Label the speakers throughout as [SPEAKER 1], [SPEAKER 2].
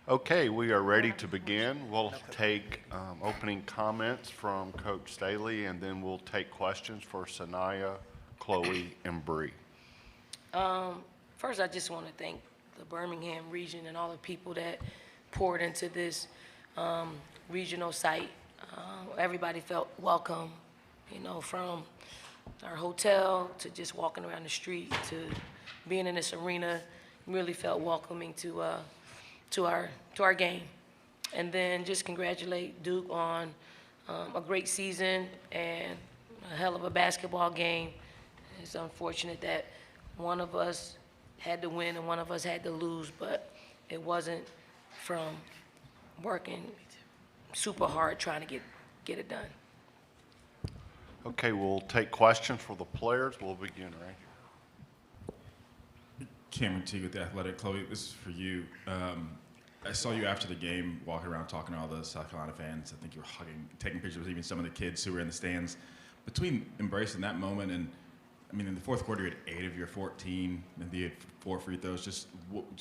[SPEAKER 1] Okay, we are ready to begin. We'll take opening comments from Coach Staley, and then we'll take questions for Sanaya, Chloe, and Bree.
[SPEAKER 2] First, I just want to thank the Birmingham region and all the people that poured into this regional site. Everybody felt welcome, from our hotel to just walking around the street to being in this arena. Really felt welcoming to our game. And then just congratulate Duke on a great season and a hell of a basketball game. It's unfortunate that one of us had to win and one of us had to lose, but it wasn't from working super hard trying to get it done.
[SPEAKER 1] Okay, we'll take questions for the players. We'll begin right here.
[SPEAKER 3] Cameron T with The Athletic. Chloe, this is for you. I saw you after the game walking around talking to all the South Carolina fans. I think you were hugging, taking pictures with even some of the kids who were in the stands. Between embracing that moment and, in the fourth quarter, you had 8 of your 14, and you had 4 free throws. Just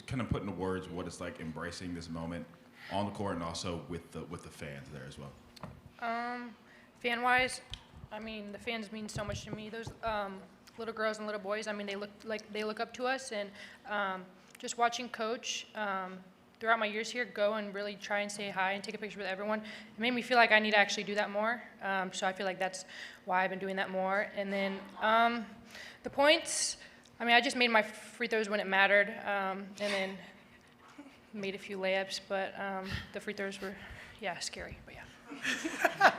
[SPEAKER 3] kind of put into words what it's like embracing this moment on the court and also with the fans there as well.
[SPEAKER 4] Fan-wise, the fans mean so much to me. Those little girls and little boys, they look up to us, and just watching Coach throughout my years here go and really try and say hi and take a picture with everyone, it made me feel like I need to actually do that more. So I feel like that's why I've been doing that more. And then the points, I just made my free throws when it mattered, and then made a few layups, but the free throws were, scary, but yeah.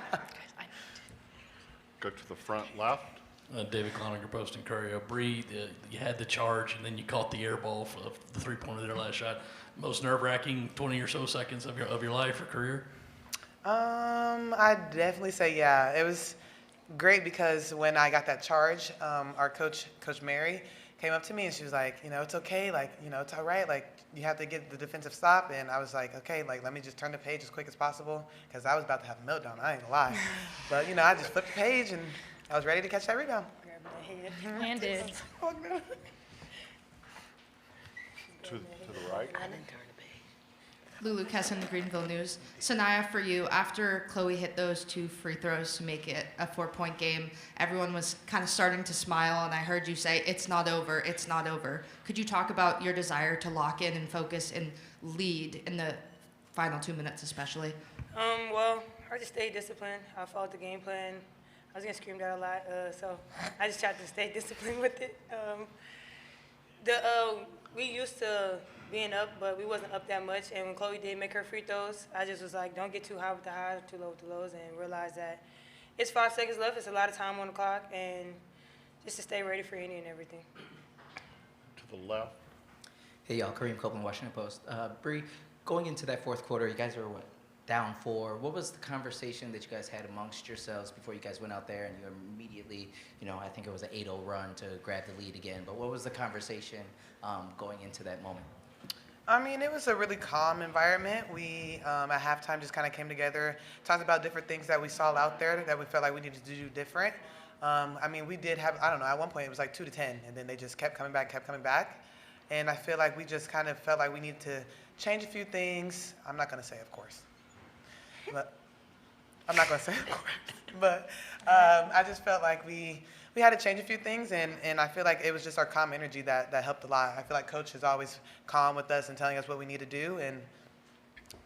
[SPEAKER 1] Go to the front left.
[SPEAKER 5] David Cloninger, Post and Courier. Bree, you had the charge, and then you caught the air ball for the three-pointer there last shot. Most nerve-wracking 20 or so seconds of your life or career?
[SPEAKER 6] I'd definitely say, yeah. It was great because when I got that charge, our coach, Coach Mary, came up to me and she was like, it's okay, it's all right, you have to get the defensive stop. And I was like, okay, let me just turn the page as quick as possible because I was about to have a meltdown, I ain't gonna lie. But, I just flipped the page and I was ready to catch that rebound.
[SPEAKER 4] And did.
[SPEAKER 1] To the right.
[SPEAKER 7] Lulu Kesson, the Greenville News. Sanaya, for you, after Chloe hit those 2 free throws to make it a 4-point game, everyone was kind of starting to smile, and I heard you say, it's not over, it's not over. Could you talk about your desire to lock in and focus and lead in the final 2 minutes especially?
[SPEAKER 8] Well, I just stayed disciplined. I followed the game plan. I was getting screamed at a lot, so I just tried to stay disciplined with it. We used to being up, but we wasn't up that much. And when Chloe did make her free throws, I just was like, don't get too high with the highs, too low with the lows, and realize that it's 5 seconds left. It's a lot of time on the clock, and just to stay ready for any and everything.
[SPEAKER 1] To the left.
[SPEAKER 9] Hey, y'all. Kareem Copeland, Washington Post. Bree, going into that fourth quarter, you guys were, down 4. What was the conversation that you guys had amongst yourselves before you guys went out there and you immediately, I think it was an 8-0 run to grab the lead again, but what was the conversation going into that moment?
[SPEAKER 6] It was a really calm environment. We, at halftime, just kind of came together, talked about different things that we saw out there that we felt like we needed to do different. We did have, at one point it was like 2-10, and then they just kept coming back. And I feel like we just kind of felt like we needed to change a few things. I'm not going to say, of course. But I just felt like we had to change a few things, and I feel like it was just our calm energy that helped a lot. I feel like Coach is always calm with us and telling us what we need to do, and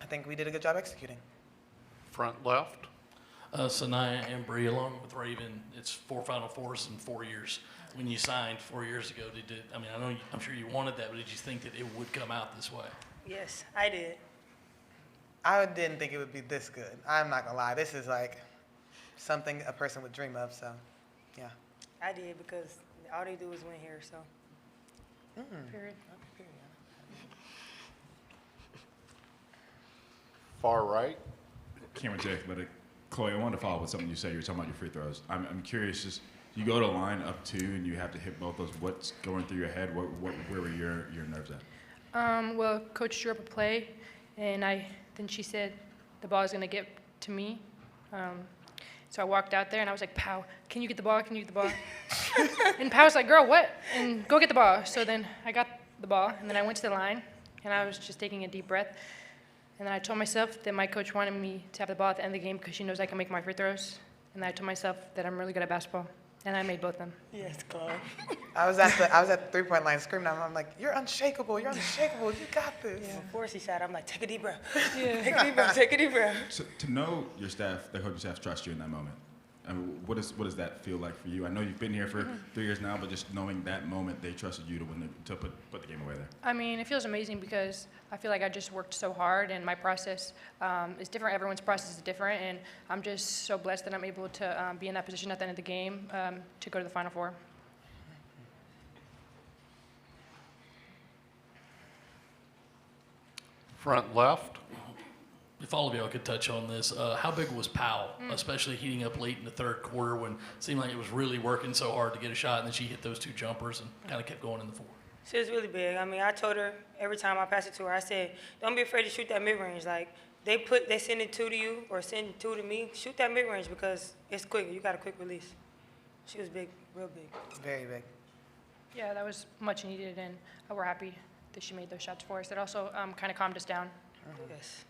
[SPEAKER 6] I think we did a good job executing.
[SPEAKER 1] Front left.
[SPEAKER 5] Sanaya and Bree, along with Raven, it's 4 Final Fours in 4 years. When you signed 4 years ago, I'm sure you wanted that, but did you think that it would come out this way?
[SPEAKER 8] Yes, I did.
[SPEAKER 6] I didn't think it would be this good. I'm not gonna lie. This is like something a person would dream of, so yeah.
[SPEAKER 8] I did because all they do is win here, so.
[SPEAKER 4] Period.
[SPEAKER 1] Far right.
[SPEAKER 3] Cameron T, Athletic. Chloe, I wanted to follow up with something you said. You were talking about your free throws. I'm curious, just you go to line up 2 and you have to hit both those. What's going through your head? Where were your nerves at?
[SPEAKER 4] Well, Coach drew up a play, and then she said the ball is going to get to me. So I walked out there and I was like, Pow, can you get the ball? Can you get the ball? And Pow was like, girl, what? And go get the ball. So then I got the ball, and then I went to the line, and I was just taking a deep breath. And then I told myself that my coach wanted me to have the ball at the end of the game because she knows I can make my free throws. And then I told myself that I'm really good at basketball, and I made both of them.
[SPEAKER 6] Yes, Chloe. I was at the 3-point line screaming at him. I'm like, you're unshakable. You're unshakable. You got this.
[SPEAKER 8] Yeah, before she shot, I'm like, take a deep breath. Take a deep breath. Take a deep breath.
[SPEAKER 3] So to know your staff, the coaching staff, trust you in that moment. I mean, what does that feel like for you? I know you've been here for 3 years now, but just knowing that moment they trusted you to put the game away there.
[SPEAKER 4] I mean, it feels amazing because I feel like I just worked so hard, and my process is different. Everyone's process is different, and I'm just so blessed that I'm able to be in that position at the end of the game to go to the Final Four.
[SPEAKER 1] Front left.
[SPEAKER 5] If all of y'all could touch on this, how big was Powell, especially heating up late in the third quarter when it seemed like it was really working so hard to get a shot, and then she hit those 2 jumpers and kind of kept going in the fourth?
[SPEAKER 8] She was really big. I mean, I told her every time I passed it to her, I said, don't be afraid to shoot that mid-range. Like, they send it 2 to you or send 2 to me. Shoot that mid-range because it's quick. You got a quick release. She was big, real big.
[SPEAKER 6] Very big.
[SPEAKER 4] Yeah, that was much needed, and we're happy that she made those shots for us. It also kind of calmed us down.
[SPEAKER 8] Yes.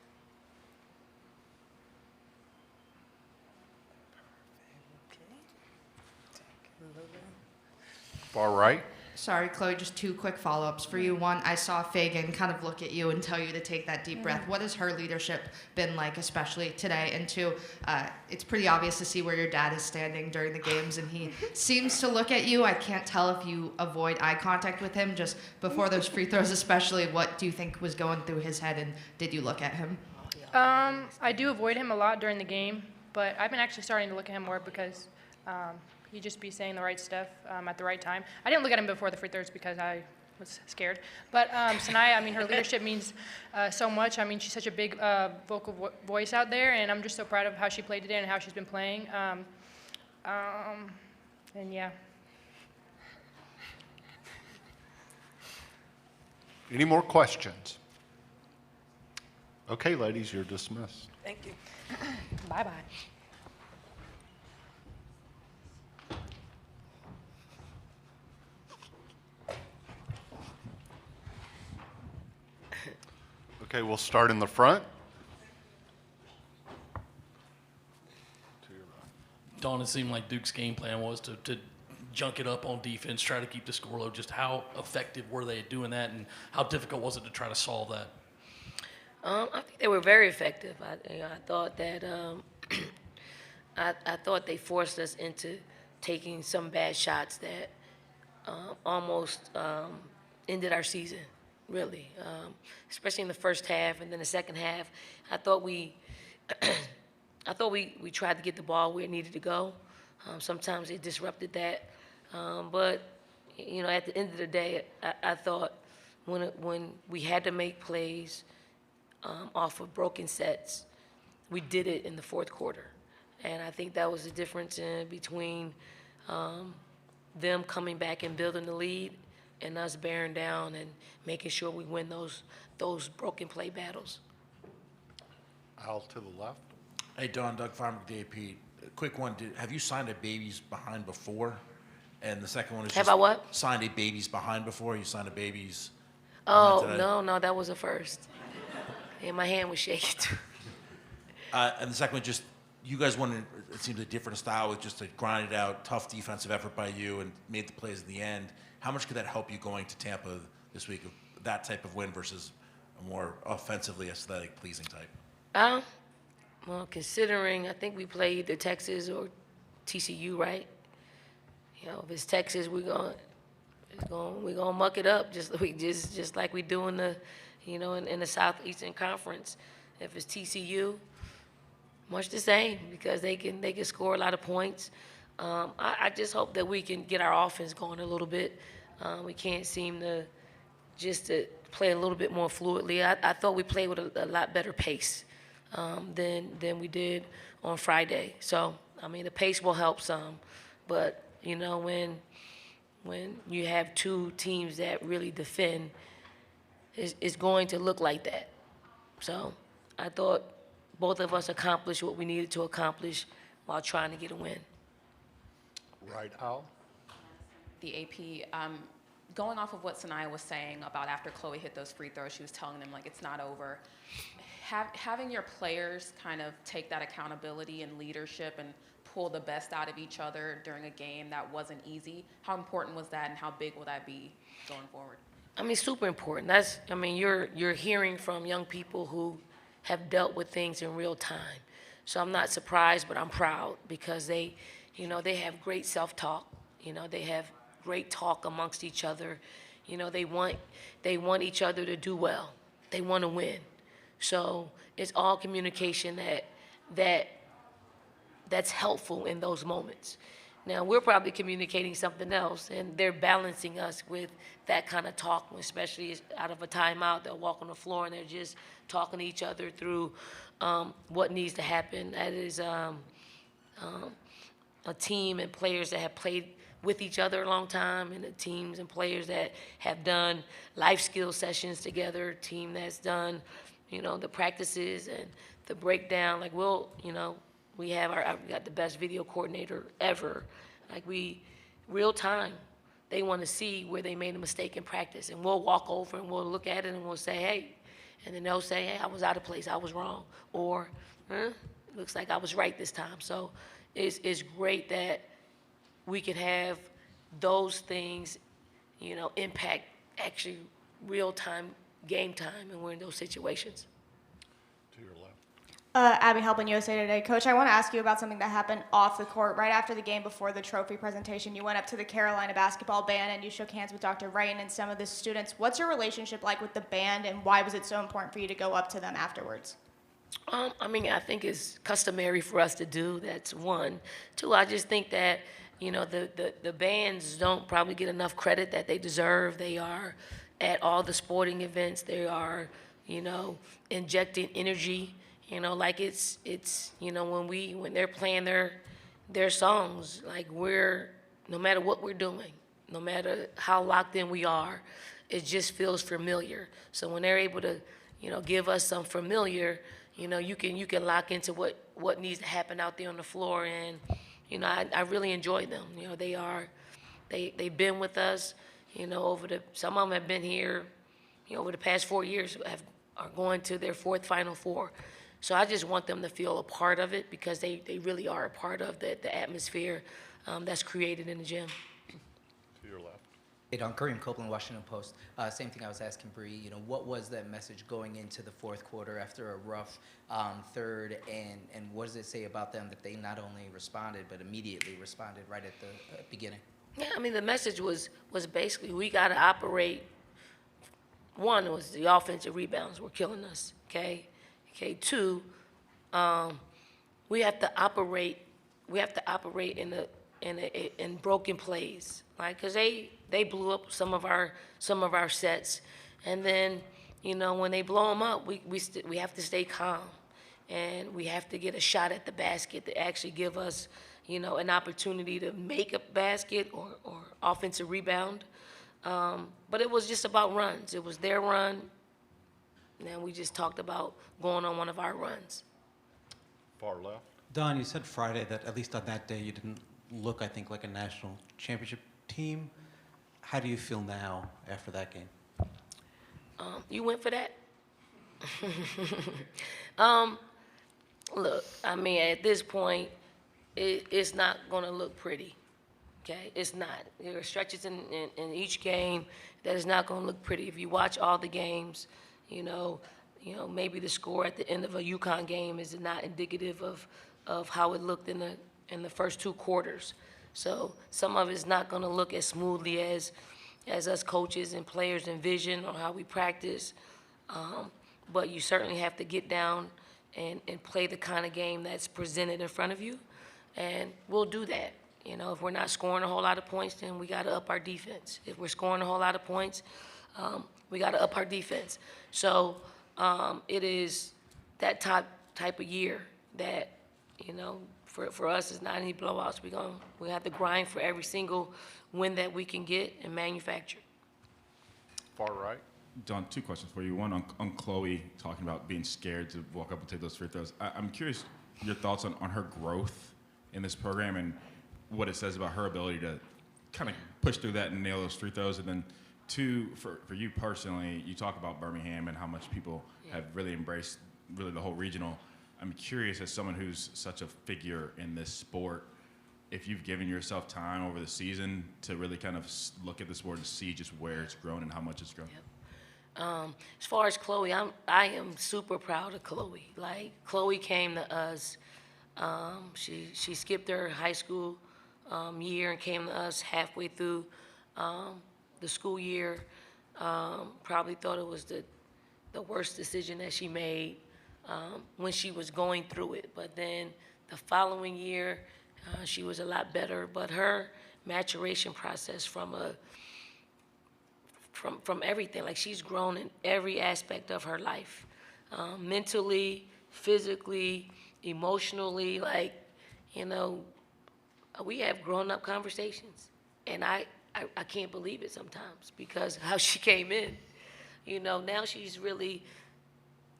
[SPEAKER 1] Far right.
[SPEAKER 7] Sorry, Chloe, just 2 quick follow-ups for you. One, I saw Fagan kind of look at you and tell you to take that deep breath. What has her leadership been like, especially today? And 2, it's pretty obvious to see where your dad is standing during the games, and he seems to look at you. I can't tell if you avoid eye contact with him just before those free throws especially. What do you think was going through his head, and did you look at him?
[SPEAKER 4] I do avoid him a lot during the game, but I've been actually starting to look at him more because he'd just be saying the right stuff at the right time. I didn't look at him before the free throws because I was scared. But Sanaya, I mean, her leadership means so much. I mean, she's such a big vocal voice out there, and I'm just so proud of how she played today and how she's been playing. And yeah.
[SPEAKER 1] Any more questions? Okay, ladies, you're dismissed.
[SPEAKER 8] Thank you.
[SPEAKER 4] Bye-bye.
[SPEAKER 1] Okay, we'll start in the front.
[SPEAKER 5] Dawn, it seemed like Duke's game plan was to junk it up on defense, try to keep the score low. Just how effective were they at doing that, and how difficult was it to try to solve that?
[SPEAKER 2] I think they were very effective. I thought that I thought they forced us into taking some bad shots that almost ended our season, really. Especially in the first half, and then the second half, I thought we tried to get the ball where it needed to go. Sometimes it disrupted that, but you know, at the end of the day, I thought when we had to make plays off of broken sets, we did it in the fourth quarter. And I think that was the difference in between them coming back and building the lead and us bearing down and making sure we win those broken play battles.
[SPEAKER 1] Al to the left.
[SPEAKER 10] Hey, Don, Doug Farmer, DAP. Quick one. Have you signed a baby's behind before? And the second one is
[SPEAKER 2] Have I what?
[SPEAKER 10] Signed a baby's behind before? You signed a baby's
[SPEAKER 2] Oh,
[SPEAKER 10] behind today?
[SPEAKER 2] no, that was a first. And my hand was shaking too.
[SPEAKER 10] And the second one, just you guys wanted, it seems a different style with just a grinded out, tough defensive effort by you and made the plays at the end. How much could that help you going to Tampa this week, that type of win versus a more offensively aesthetic, pleasing type?
[SPEAKER 2] Well, considering I think we played either Texas or TCU, right? You know, if it's Texas, we're gonna muck it up just like we do in the, you know, in the Southeastern Conference. If it's TCU, much the same because they can score a lot of points. I just hope that we can get our offense going a little bit. We can't seem to play a little bit more fluidly. I thought we played with a lot better pace than we did on Friday. So, I mean, the pace will help some, but, you know, when you have 2 teams that really defend, it's going to look like that. So I thought both of us accomplished what we needed to accomplish while trying to get a win.
[SPEAKER 1] Right, Al?
[SPEAKER 11] The AP, going off of what Sanaya was saying about after Chloe hit those free throws, she was telling them like it's not over. Having your players kind of take that accountability and leadership and pull the best out of each other during a game that wasn't easy, how important was that and how big will that be going forward?
[SPEAKER 2] I mean, super important. You're hearing from young people who have dealt with things in real time. So I'm not surprised, but I'm proud because they have great self-talk. They have great talk amongst each other. They want each other to do well. They want to win. So it's all communication that's helpful in those moments. Now, we're probably communicating something else, and they're balancing us with that kind of talk, especially out of a timeout. They'll walk on the floor, and they're just talking to each other through what needs to happen. That is a team and players that have played with each other a long time, and the teams and players that have done life skill sessions together, team that's done, the practices and the breakdown. Like, we got the best video coordinator ever. Like, real time, they want to see where they made a mistake in practice. And we'll walk over and we'll look at it and we'll say, hey. And then they'll say, hey, I was out of place, I was wrong. Or, looks like I was right this time. So it's great that we can have those things, impact actually real time, game time, and we're in those situations.
[SPEAKER 1] To your left.
[SPEAKER 12] Abby Halpin, USA Today. Coach, I want to ask you about something that happened off the court. Right after the game, before the trophy presentation, you went up to the Carolina basketball band and you shook hands with Dr. Wright and some of the students. What's your relationship like with the band, and why was it so important for you to go up to them afterwards?
[SPEAKER 2] I think it's customary for us to do. That's one. Two, I just think that, the bands don't probably get enough credit that they deserve. They are at all the sporting events. They are, injecting energy. Like it's when they're playing their songs, like no matter what we're doing, no matter how locked in we are, it just feels familiar. So when they're able to, give us some familiar, you can lock into what needs to happen out there on the floor. And, I really enjoy them. They've been with us, some of them have been here, over the past 4 years, are going to their fourth Final Four. So I just want them to feel a part of it because they really are a part of the atmosphere that's created in the gym.
[SPEAKER 1] To your left.
[SPEAKER 9] Hey, Don, Kareem Copeland, Washington Post. Same thing I was asking Bree. What was that message going into the fourth quarter after a rough third, and what does it say about them that they not only responded but immediately responded right at the beginning?
[SPEAKER 2] Yeah, the message was basically we got to operate. One was the offensive rebounds were killing us. Okay, two, we have to operate in broken plays, right? Because they blew up some of our sets, and then when they blow them up, we have to stay calm, and we have to get a shot at the basket to actually give us an opportunity to make a basket or offensive rebound. But it was just about runs. It was their run. And we just talked about going on one of our runs.
[SPEAKER 1] Far left.
[SPEAKER 13] Don, you said Friday that at least on that day you didn't look, I think, like a national championship team. How do you feel now after that game?
[SPEAKER 2] You went for that? Look, at this point, it's not going to look pretty. Okay, it's not. There are stretches in each game that is not going to look pretty. If you watch all the games, maybe the score at the end of a UConn game is not indicative of how it looked in the first two quarters. So some of it's not going to look as smoothly as us coaches and players envision or how we practice. But you certainly have to get down and play the kind of game that's presented in front of you, and we'll do that. If we're not scoring a whole lot of points, then we got to up our defense. If we're scoring a whole lot of points, we got to up our defense. So it is that type of year that, for us, it's not any blowouts. We have to grind for every single win that we can get and manufacture.
[SPEAKER 1] Far right.
[SPEAKER 3] Don, two questions for you. One on Chloe talking about being scared to walk up and take those free throws. I'm curious your thoughts on her growth in this program and what it says about her ability to kind of push through that and nail those free throws. And then two, for you personally, you talk about Birmingham and how much people have really embraced really the whole regional. I'm curious, as someone who's such a figure in this sport, if you've given yourself time over the season to really kind of look at the sport and see just where it's grown and how much it's grown.
[SPEAKER 2] As far as Chloe, I am super proud of Chloe. Like, Chloe came to us. She skipped her high school year and came to us halfway through the school year. Probably thought it was the worst decision that she made when she was going through it. But then the following year, she was a lot better. But her maturation process from everything, like, she's grown in every aspect of her life, mentally, physically, emotionally. Like, you know, we have grown-up conversations, and I can't believe it sometimes because how she came in. You know, now she's really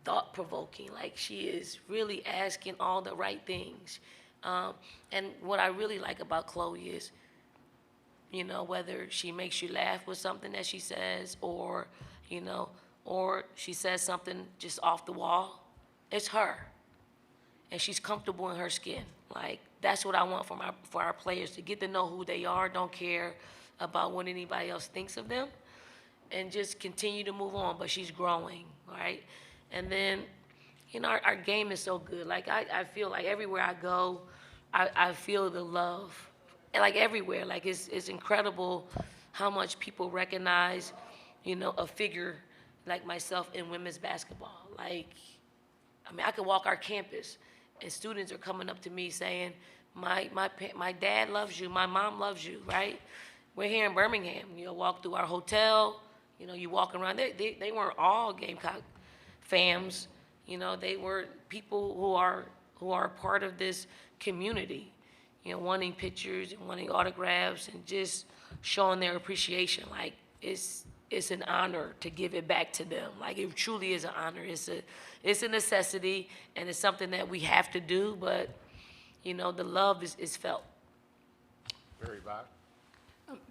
[SPEAKER 2] thought-provoking. Like, she is really asking all the right things. And what I really like about Chloe is, you know, whether she makes you laugh with something that she says, or, you know, or she says something just off the wall, it's her. And she's comfortable in her skin. Like, that's what I want for our players, to get to know who they are, don't care about what anybody else thinks of them, and just continue to move on. But she's growing, right? And then, you know, our game is so good. Like, I feel like everywhere I go, I feel the love. And, like, everywhere. Like, it's incredible how much people recognize, you know, a figure like myself in women's basketball. Like, I mean, I could walk our campus, and students are coming up to me saying, my dad loves you, my mom loves you, right? We're here in Birmingham. You know, walk through our hotel, you know, you walk around. They weren't all Gamecock fams. You know, they were people who are part of this community, you know, wanting pictures and wanting autographs and just showing their appreciation. Like, it's an honor to give it back to them. Like, it truly is an honor. It's a necessity, and it's something that we have to do, but, you know, the love is felt.
[SPEAKER 1] Very back.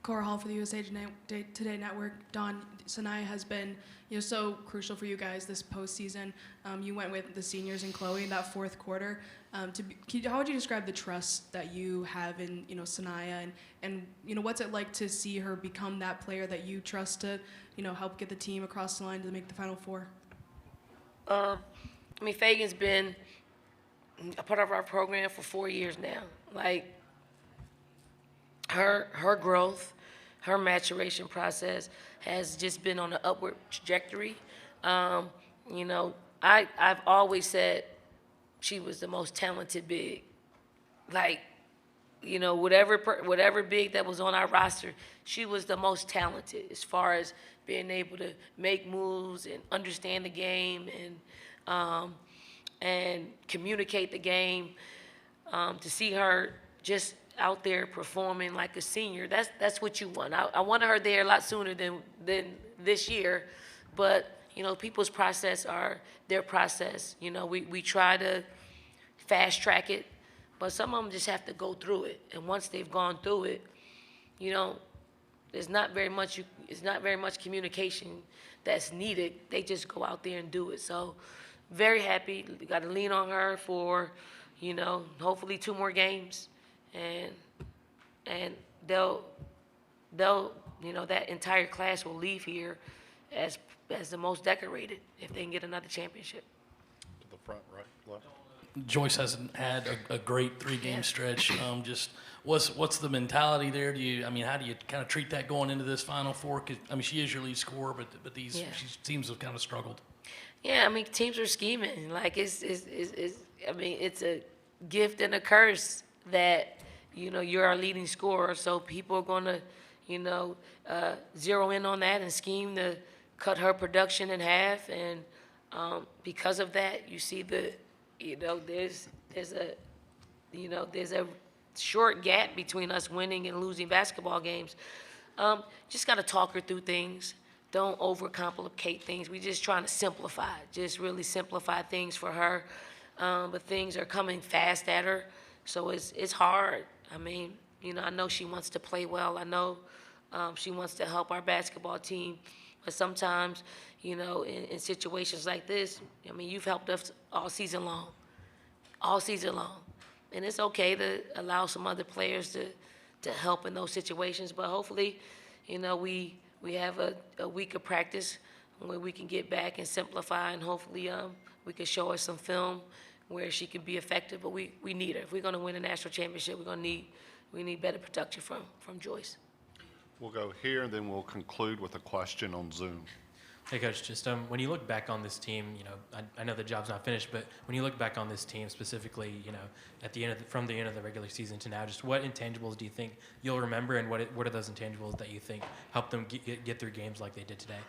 [SPEAKER 14] Cora Hall for the USA Today Network. Don, Sanaya has been, you know, so crucial for you guys this postseason. You went with the seniors and Chloe in that fourth quarter. How would you describe the trust that you have in, you know, Sanaya, and you know, what's it like to see her become that player that you trust to, you know, help get the team across the line to make the Final Four?
[SPEAKER 2] I mean, Fagan's been a part of our program for 4 years now. Like, her growth, her maturation process has just been on an upward trajectory. You know, I've always said she was the most talented big. Like, you know, whatever big that was on our roster, she was the most talented as far as being able to make moves and understand the game and communicate the game. To see her just out there performing like a senior, that's what you want. I wanted her there a lot sooner than this year, but, you know, people's process are their process. You know, we try to fast track it, but some of them just have to go through it. And once they've gone through it, you know, it's not very much communication that's needed. They just go out there and do it. So, very happy. We got to lean on her for, you know, hopefully 2 more games, and they'll you know, that entire class will leave here as the most decorated if they can get another championship.
[SPEAKER 1] To the front, right, left.
[SPEAKER 5] Joyce hasn't had a great 3-game stretch. Just what's the mentality there? How do you kind of treat that going into this Final Four? 'Cause, I mean, she is your lead scorer, but she seems to have kind of struggled.
[SPEAKER 2] Yeah, I mean, teams are scheming. Like, it's a gift and a curse that, you know, you're our leading scorer. So people are going to, you know, zero in on that and scheme to cut her production in half. And because of that, you see there's a short gap between us winning and losing basketball games. Just got to talk her through things. Don't overcomplicate things. We're just trying to simplify, just really simplify things for her. But things are coming fast at her. So it's hard. I mean, I know she wants to play well. I know she wants to help our basketball team. But sometimes, in situations like this, I mean, you've helped us all season long. And it's okay to allow some other players to help in those situations. But hopefully, we have a week of practice where we can get back and simplify, and hopefully we can show her some film where she can be effective. But we need her. If we're going to win a national championship, we need better production from Joyce.
[SPEAKER 1] We'll go here, and then we'll conclude with a question on Zoom.
[SPEAKER 15] Hey, Coach, just when you look back on this team, I know the job's not finished, but when you look back on this team specifically, at the end from the end of the regular season to now, just what intangibles do you think you'll remember, and what are those intangibles that you think help them get through games like they did today?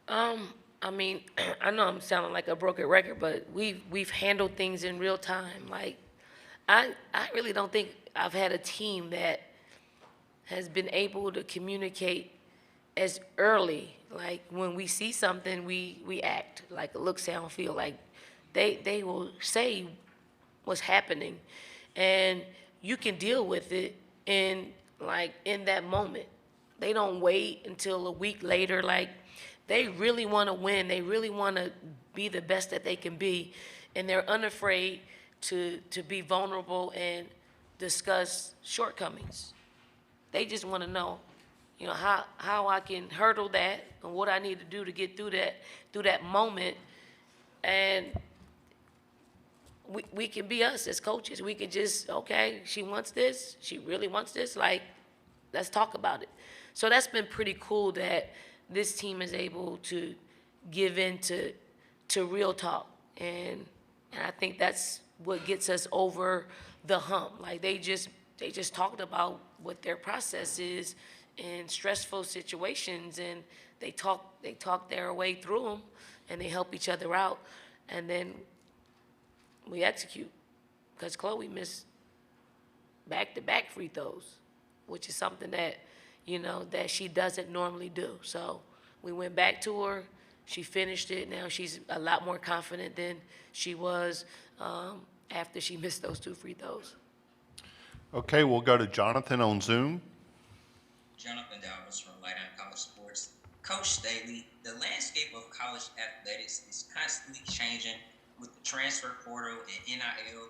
[SPEAKER 2] I mean, I know I'm sounding like a broken record, but we've handled things in real time. Like, I really don't think I've had a team that has been able to communicate as early. Like, when we see something, we act, like look, sound, feel. Like, they will say what's happening, and you can deal with it in that moment. They don't wait until a week later. Like, they really want to win. They really want to be the best that they can be, and they're unafraid to be vulnerable and discuss shortcomings. They just want to know, how I can hurdle that and what I need to do to get through that moment. And we can be us as coaches. We can just, okay, she wants this. She really wants this. Like, let's talk about it. So that's been pretty cool that this team is able to give in to real talk. And I think that's what gets us over the hump. Like, they just talked about what their process is in stressful situations, and they talk their way through them, and they help each other out, and then we execute. Because Chloe missed back-to-back free throws, which is something that that she doesn't normally do. So we went back to her. She finished it. Now she's a lot more confident than she was after she missed those 2 free throws.
[SPEAKER 1] Okay, we'll go to Jonathan on Zoom.
[SPEAKER 16] Jonathan Dowers from Light on College Sports. Coach Staley, the landscape of college athletics is constantly changing with the transfer portal and NIL.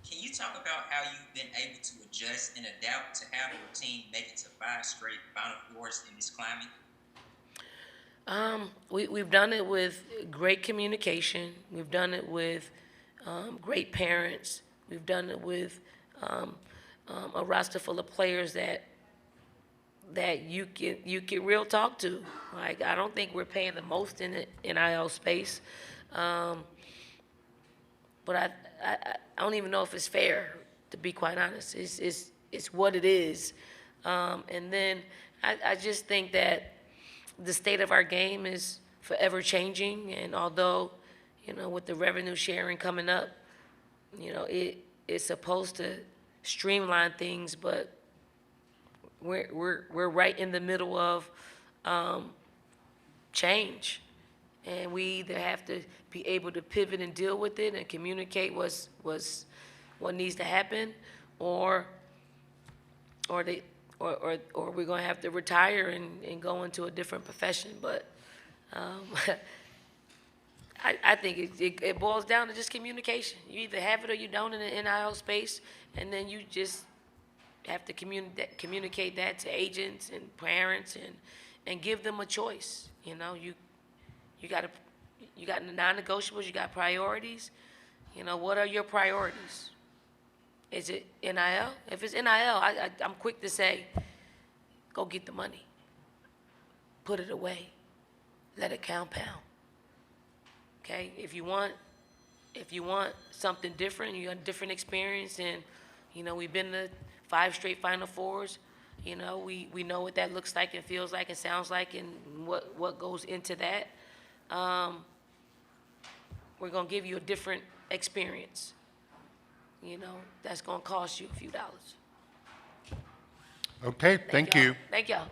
[SPEAKER 16] Can you talk about how you've been able to adjust and adapt to have your team make it to 5 straight Final Fours in this climate?
[SPEAKER 2] We've done it with great communication. We've done it with great parents. We've done it with a roster full of players that you can real talk to. Like, I don't think we're paying the most in the NIL space, but I don't even know if it's fair, to be quite honest. It's what it is, and then I just think that the state of our game is forever changing, and although with the revenue sharing coming up, it's supposed to streamline things, but we're right in the middle of change, and we either have to be able to pivot and deal with it and communicate what needs to happen, or we're gonna have to retire and go into a different profession. But I think it boils down to just communication. You either have it or you don't in the NIL space, and then you just have to communicate that to agents and parents and give them a choice. You got the non-negotiables, you got priorities. What are your priorities? Is it NIL? If it's NIL, I'm quick to say, go get the money. Put it away. Let it compound. Okay? If you want something different, you got a different experience, and we've been to 5 straight Final Fours. We know what that looks like and feels like and sounds like, and what goes into that. We're gonna give you a different experience. That's gonna cost you a few dollars.
[SPEAKER 1] Okay, thank you.
[SPEAKER 2] Thank y'all.